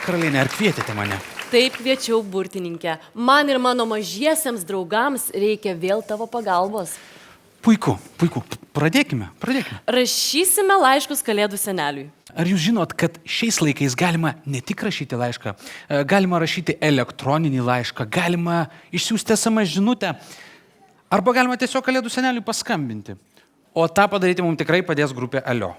Karalienė, ar kvietėte mane? Taip kviečiau, burtininkę. Man ir mano mažiesiems draugams reikia vėl tavo pagalbos. Puiku. Pradėkime. Rašysime laiškus Kalėdų seneliui. Ar jūs žinot, kad šiais laikais galima ne tik rašyti laišką, galima rašyti elektroninį laišką, galima išsiųsti SMS žinutę, arba galima tiesiog Kalėdų seneliui paskambinti. O tą padaryti mums tikrai padės grupė Alio.